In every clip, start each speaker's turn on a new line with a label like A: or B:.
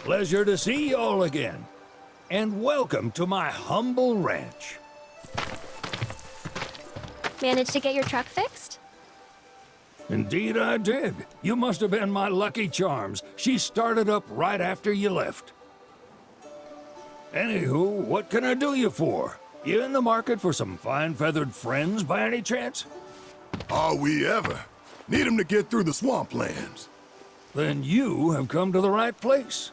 A: Pleasure to see y'all again. And welcome to my humble ranch.
B: Managed to get your truck fixed?
A: Indeed I did. You must have been my lucky charms. She started up right after you left. Anywho, what can I do you for? You in the market for some fine-feathered friends by any chance?
C: Are we ever? Need 'em to get through the swamplands.
A: Then you have come to the right place.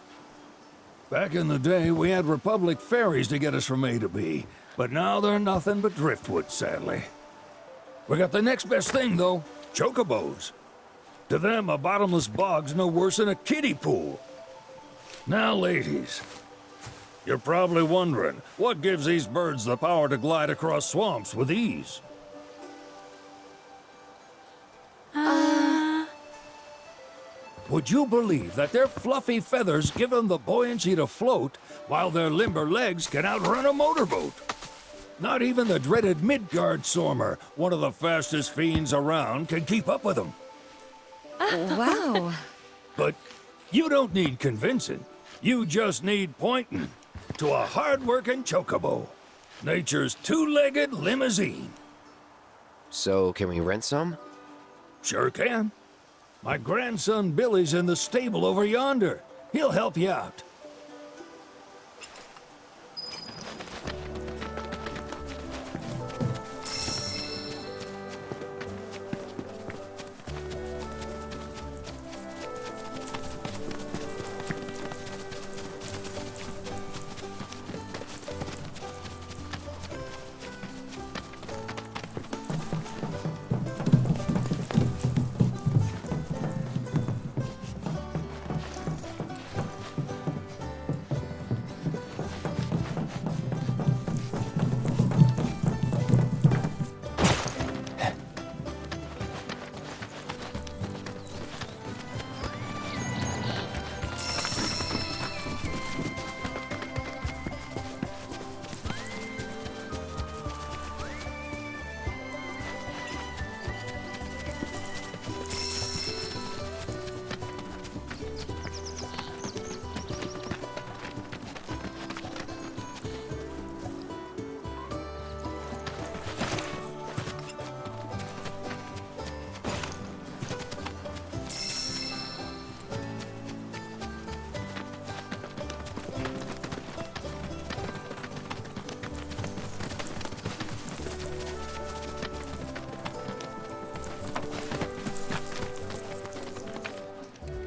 A: Back in the day, we had Republic ferries to get us from A to B, but now they're nothing but driftwood, sadly. We got the next best thing, though, chocobos. To them, a bottomless bog's no worse than a kiddie pool. Now, ladies, you're probably wondering, what gives these birds the power to glide across swamps with ease? Would you believe that their fluffy feathers give them the buoyancy to float, while their limber legs can outrun a motorboat? Not even the dreaded Midgard Sormer, one of the fastest fiends around, can keep up with them.
D: Wow.
A: But you don't need convincing. You just need pointing to a hard-working chocobo. Nature's two-legged limousine.
E: So, can we rent some?
A: Sure can. My grandson Billy's in the stable over yonder. He'll help you out.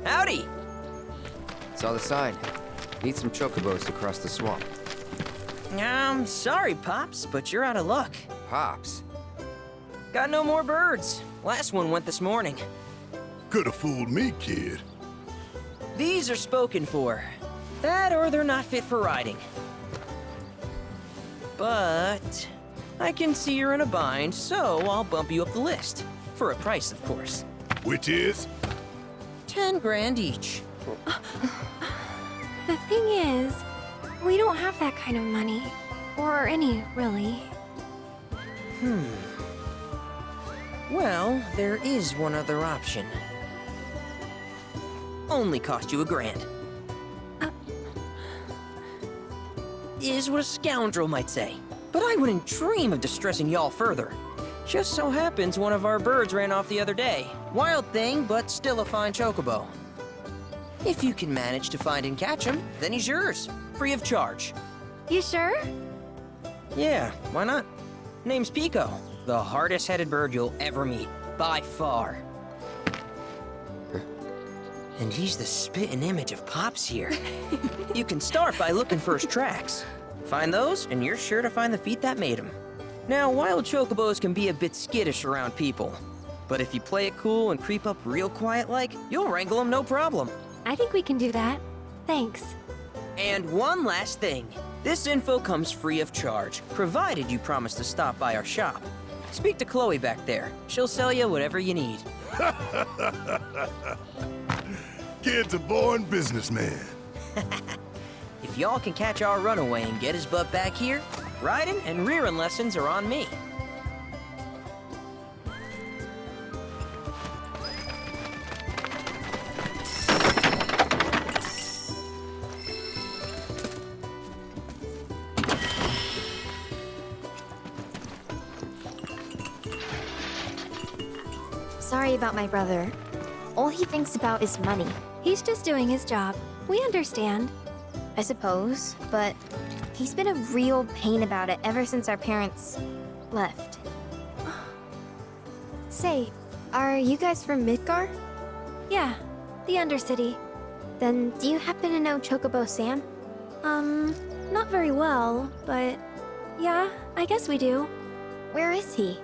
F: Howdy!
E: Saw the sign. Need some chocobos to cross the swamp.
F: Sorry, Pops, but you're out of luck.
E: Pops.
F: Got no more birds. Last one went this morning.
C: Could've fooled me, kid.
F: These are spoken for. That or they're not fit for riding. But I can see you're in a bind, so I'll bump you up the list. For a price, of course.
C: Which is?
F: 10 grand each.
B: The thing is, we don't have that kind of money. Or any, really.
F: Well, there is one other option. Only cost you $1,000. Is what a scoundrel might say. But I wouldn't dream of distressing y'all further. Just so happens one of our birds ran off the other day. Wild thing, but still a fine chocobo. If you can manage to find and catch him, then he's yours. Free of charge.
B: You sure?
F: Yeah, why not? Name's Pico. The hardest-headed bird you'll ever meet. By far. And he's the spitting image of Pops here. You can start by looking for his tracks. Find those, and you're sure to find the feet that made him. Now, wild chocobos can be a bit skittish around people. But if you play it cool and creep up real quiet-like, you'll wrangle them no problem.
B: I think we can do that. Thanks.
F: And one last thing. This info comes free of charge, provided you promise to stop by our shop. Speak to Chloe back there. She'll sell you whatever you need.
C: Kid's a born businessman.
F: If y'all can catch our runaway and get his butt back here, riding and rearing lessons are on me.
B: sorry about my brother. All he thinks about is money. He's just doing his job. We understand. I suppose, but he's been a real pain about it ever since our parents left. Say, are you guys from Midgar? Yeah, the Undercity. Then do you happen to know Chocobo Sam? Not very well, but yeah, I guess we do. Where is he?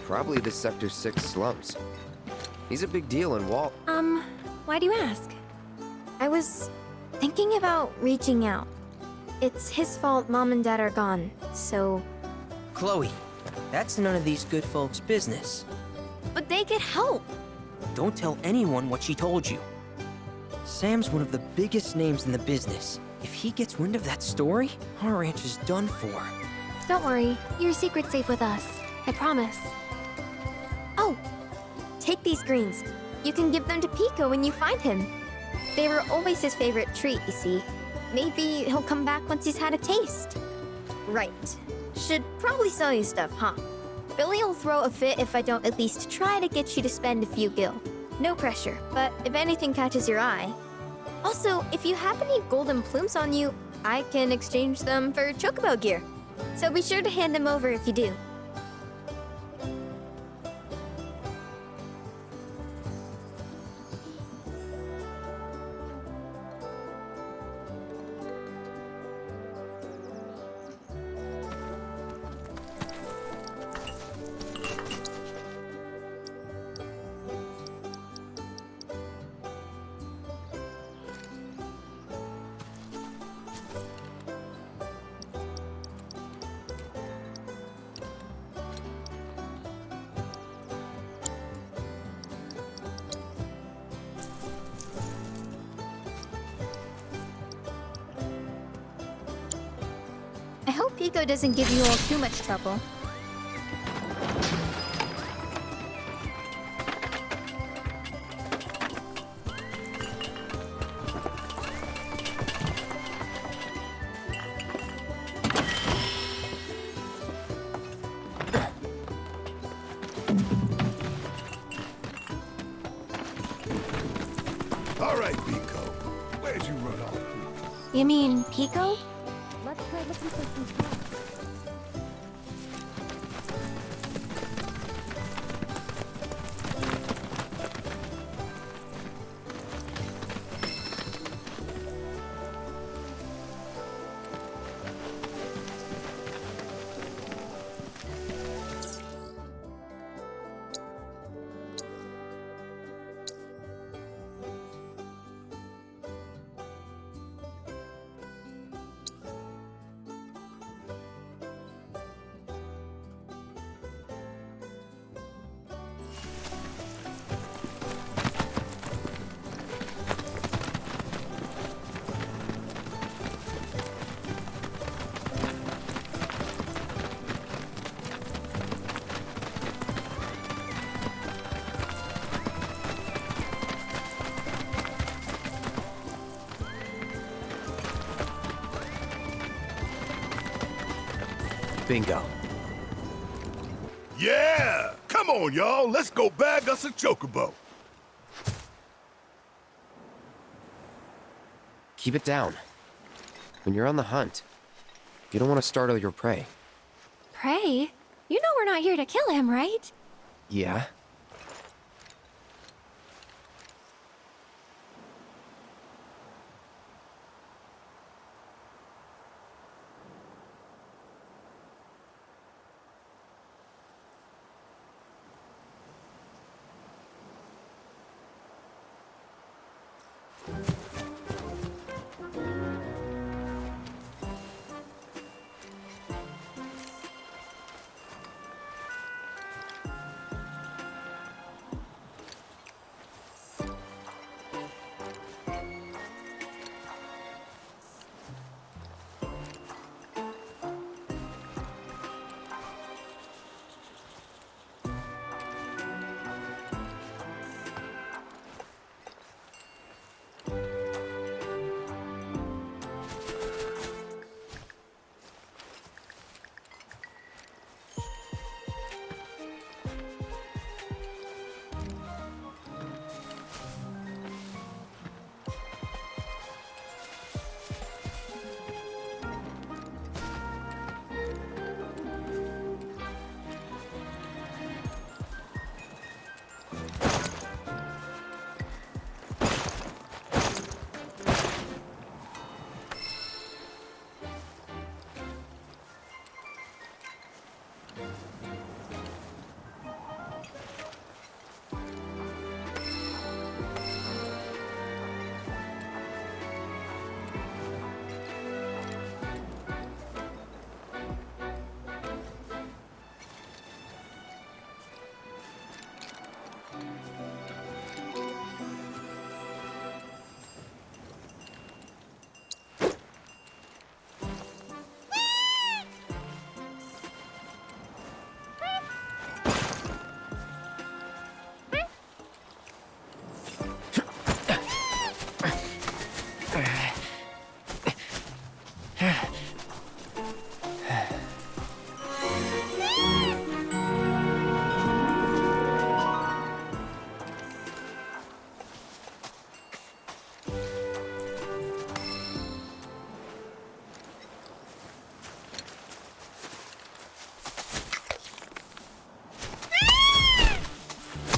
E: Probably the Sector 6 slums. He's a big deal in Walt.
B: Why do you ask? I was thinking about reaching out. It's his fault Mom and Dad are gone, so...
F: Chloe, that's none of these good folks' business.
B: But they get help!
F: Don't tell anyone what she told you. Sam's one of the biggest names in the business. If he gets wind of that story, our ranch is done for.
B: Don't worry, your secret's safe with us. I promise. Oh! Take these greens. You can give them to Pico when you find him. They were always his favorite treat, you see. Maybe he'll come back once he's had a taste. Right. Should probably sell you stuff, huh? Billy'll throw a fit if I don't at least try to get you to spend a few gil. No pressure, but if anything catches your eye. Also, if you have any golden plumes on you, I can exchange them for chocobo gear. So be sure to hand them over if you do. I hope Pico doesn't give you all too much trouble.
C: All right, Pico. Where'd you run off to?
B: You mean Pico?
G: Let's try looking for some
E: Bingo.
C: Yeah! Come on, y'all. Let's go bag us a chocobo.
E: Keep it down. When you're on the hunt, you don't want to startle your prey.
B: Prey? You know we're not here to kill him, right?
E: Yeah?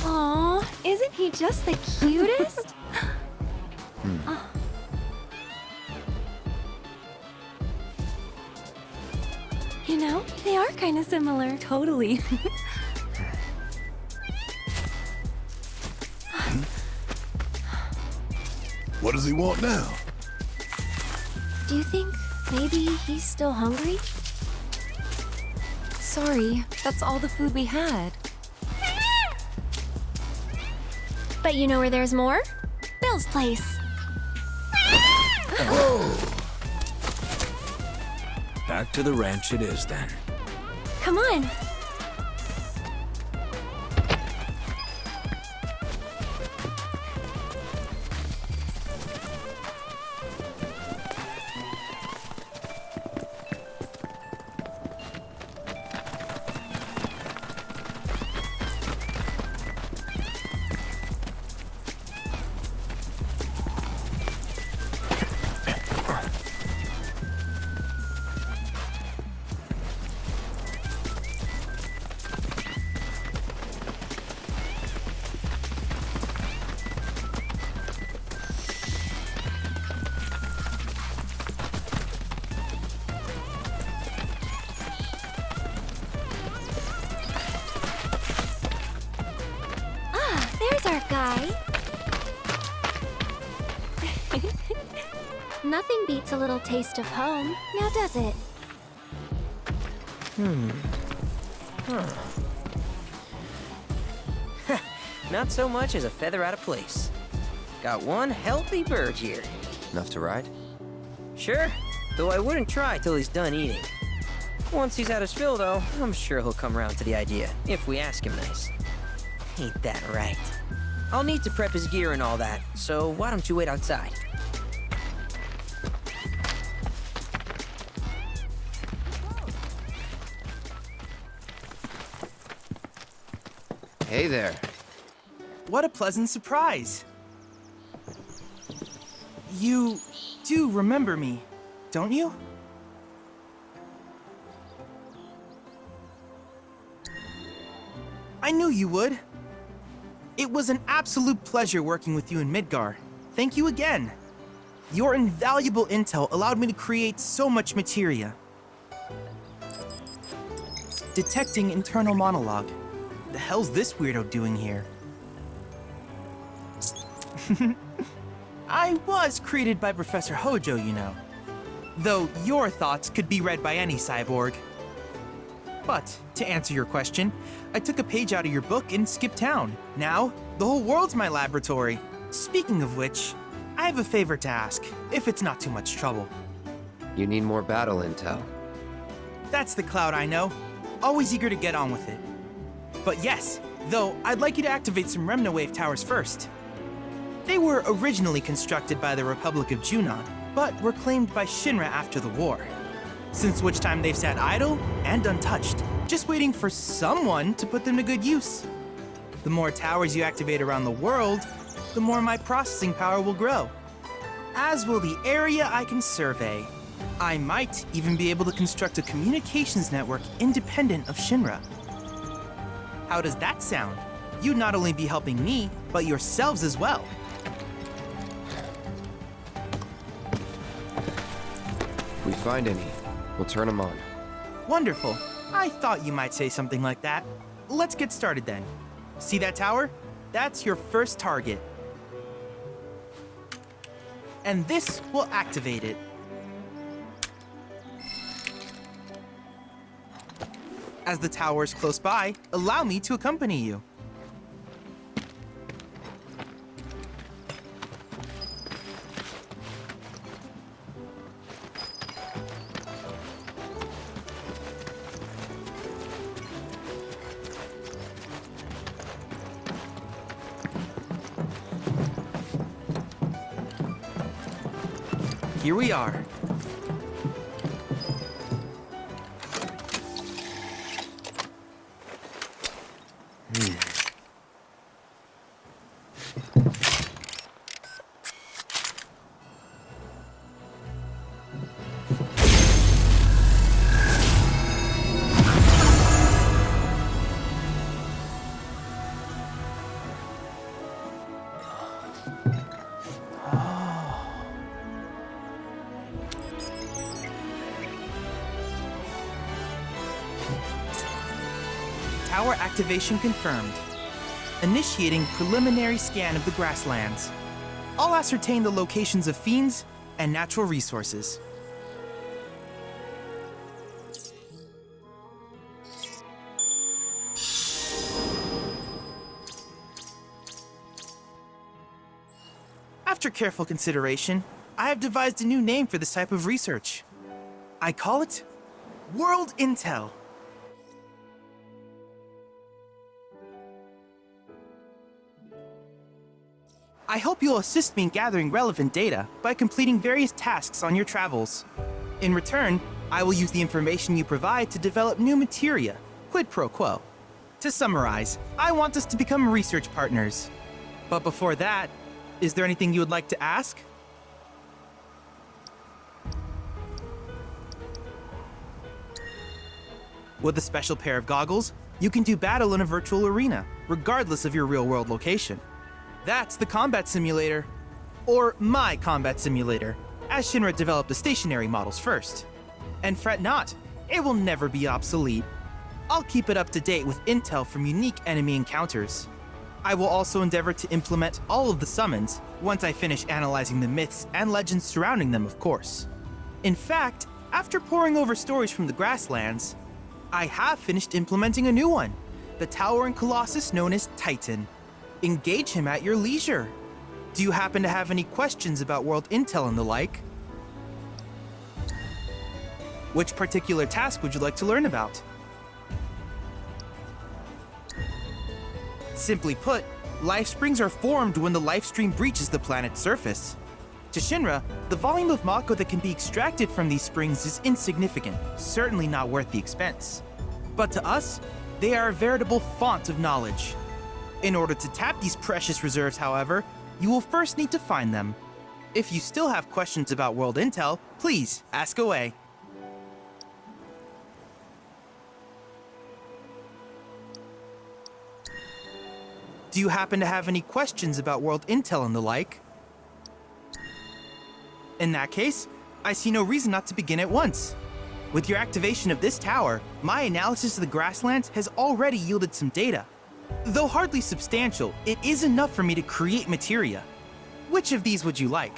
B: Aw, isn't he just the cutest? Oh. You know, they are kind of similar.
D: Totally.
C: What does he want now?
B: Do you think maybe he's still hungry?
D: Sorry, that's all the food we had.
B: But you know where there's more? Bill's place.
A: Back to the ranch it is then.
B: Come on. There's our guy. Nothing beats a little taste of home, now does it?
F: Not so much as a feather out of place. Got one healthy bird here.
E: Enough to ride?
F: Sure, though I wouldn't try till he's done eating. Once he's had his fill, though, I'm sure he'll come around to the idea, if we ask him nice. Ain't that right? I'll need to prep his gear and all that, so why don't you wait outside?
E: Hey there.
H: What a pleasant surprise. You do remember me, don't you? I knew you would. It was an absolute pleasure working with you in Midgar. Thank you again. Your invaluable intel allowed me to create so much materia. Detecting internal monologue. The hell's this weirdo doing here? I was created by Professor Hojo, you know. Though your thoughts could be read by any cyborg. But, to answer your question, I took a page out of your book and skipped town. Now, the whole world's my laboratory. Speaking of which, I have a favor to ask, if it's not too much trouble.
E: You need more battle intel.
H: That's the Cloud I know. Always eager to get on with it. But yes, though, I'd like you to activate some Remnant Wave towers first. They were originally constructed by the Republic of Junon, but were claimed by Shinra after the war. Since which time they've sat idle and untouched, just waiting for someone to put them to good use. The more towers you activate around the world, the more my processing power will grow. As will the area I can survey. I might even be able to construct a communications network independent of Shinra. How does that sound? You'd not only be helping me, but yourselves as well.
E: If we find any, we'll turn them on.
H: Wonderful. I thought you might say something like that. Let's get started then. See that tower? That's your first target. And this will activate it. As the tower is close by, allow me to accompany you. Here we are. Tower activation confirmed. Initiating preliminary scan of the grasslands. I'll ascertain the locations of fiends and natural resources. After careful consideration, I have devised a new name for this type of research. I call it World Intel. I hope you'll assist me in gathering relevant data by completing various tasks on your travels. In return, I will use the information you provide to develop new materia, quid pro quo. To summarize, I want us to become research partners. But before that, is there anything you would like to ask? With a special pair of goggles, you can do battle in a virtual arena, regardless of your real-world location. That's the combat simulator. Or my combat simulator, as Shinra developed the stationary models first. And fret not, it will never be obsolete. I'll keep it up to date with intel from unique enemy encounters. I will also endeavor to implement all of the summons once I finish analyzing the myths and legends surrounding them, of course. In fact, after poring over stories from the grasslands, I have finished implementing a new one, the towering colossus known as Titan. Engage him at your leisure. Do you happen to have any questions about world intel and the like? Which particular task would you like to learn about? Simply put, life springs are formed when the life stream breaches the planet's surface. To Shinra, the volume of Mako that can be extracted from these springs is insignificant, certainly not worth the expense. But to us, they are a veritable font of knowledge. In order to tap these precious reserves, however, you will first need to find them. If you still have questions about world intel, please ask away. Do you happen to have any questions about world intel and the like? In that case, I see no reason not to begin at once. With your activation of this tower, my analysis of the grasslands has already yielded some data. Though hardly substantial, it is enough for me to create materia. Which of these would you like?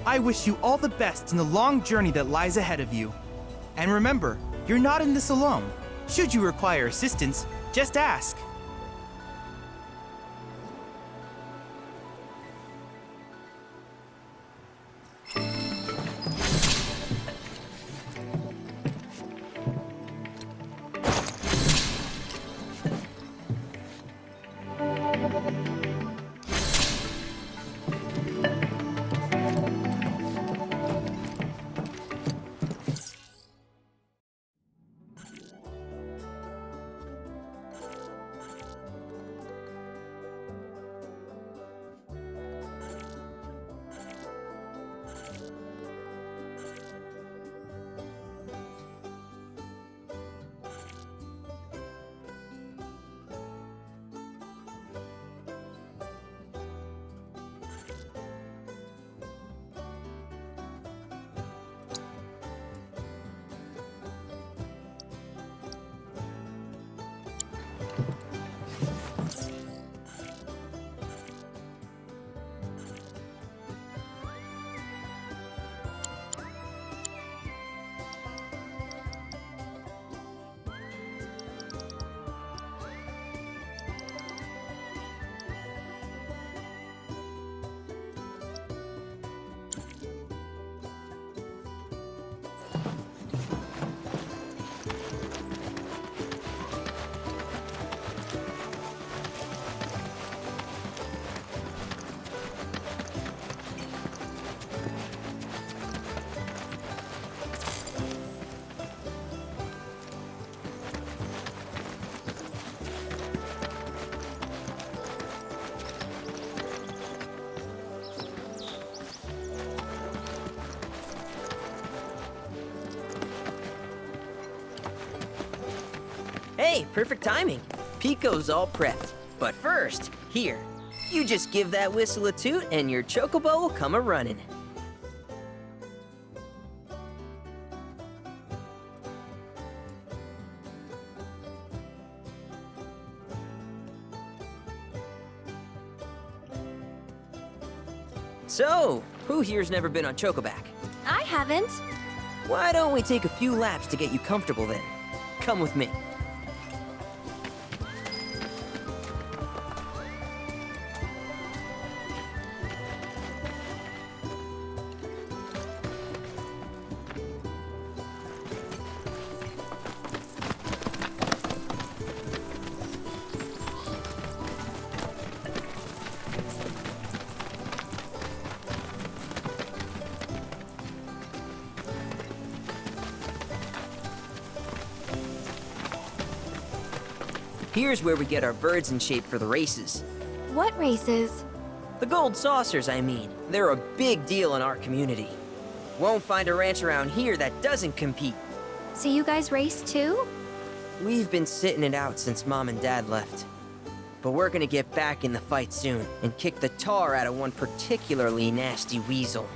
H: I wish you all the best in the long journey that lies ahead of you. And remember, you're not in this alone. Should you require assistance, just ask.
F: Hey, perfect timing. Pico's all prepped. But first, here, you just give that whistle a toot and your chocobo will come a-running. So, who here's never been on Chocoback?
B: I haven't.
F: Why don't we take a few laps to get you comfortable then? Come with me. Here's where we get our birds in shape for the races.
B: What races?
F: The gold saucers, I mean. They're a big deal in our community. Won't find a ranch around here that doesn't compete.
B: So you guys race too?
F: We've been sitting it out since Mom and Dad left. But we're gonna get back in the fight soon and kick the tar out of one particularly nasty weasel.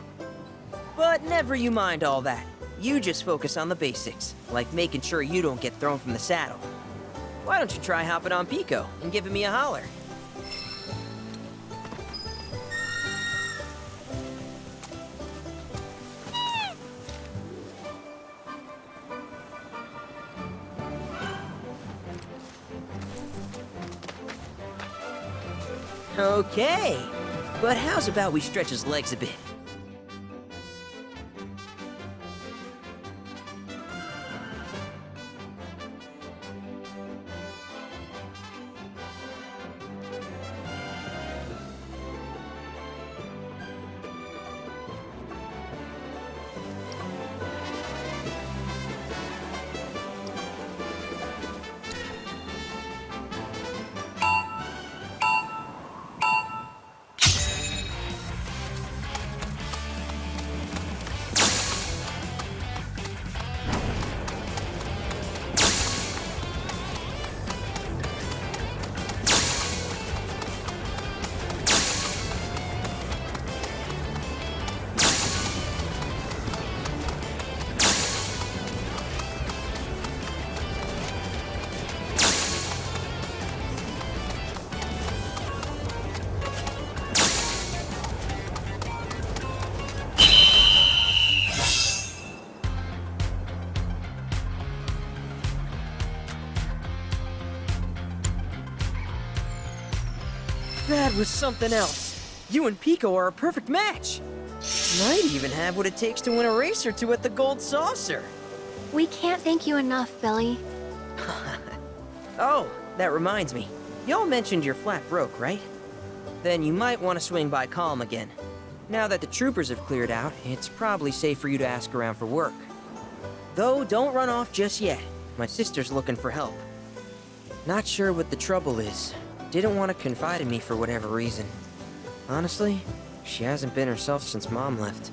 F: But never you mind all that. You just focus on the basics, like making sure you don't get thrown from the saddle. Why don't you try hopping on Pico and giving me a holler? Okay, but how's about we stretch his legs a bit? That was something else. You and Pico are a perfect match. Might even have what it takes to win a race or two at the Gold Saucer.
B: We can't thank you enough, Billy.
F: Oh, that reminds me. Y'all mentioned your flat broke, right? Then you might want to swing by Calm again. Now that the troopers have cleared out, it's probably safe for you to ask around for work. Though, don't run off just yet. My sister's looking for help. Not sure what the trouble is. Didn't want to confide in me for whatever reason. Honestly, she hasn't been herself since Mom left.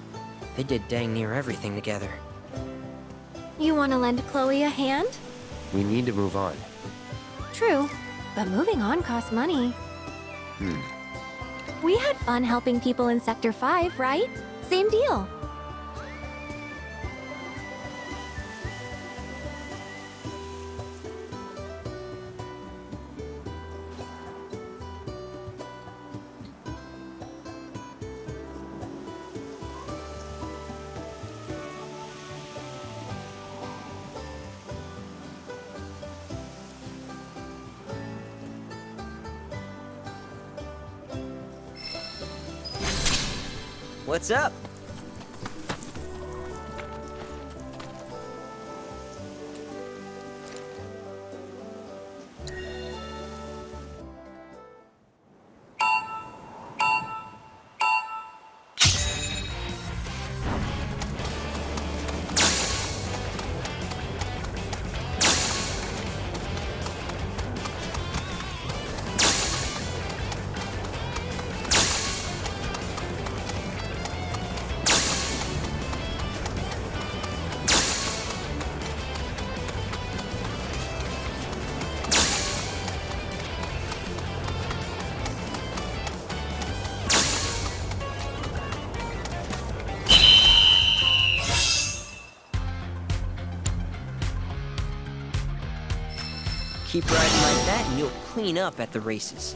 F: They did dang near everything together.
B: You want to lend Chloe a hand?
E: We need to move on.
B: True, but moving on costs money. We had fun helping people in Sector 5, right? Same deal.
F: What's up? Keep riding like that and you'll clean up at the races.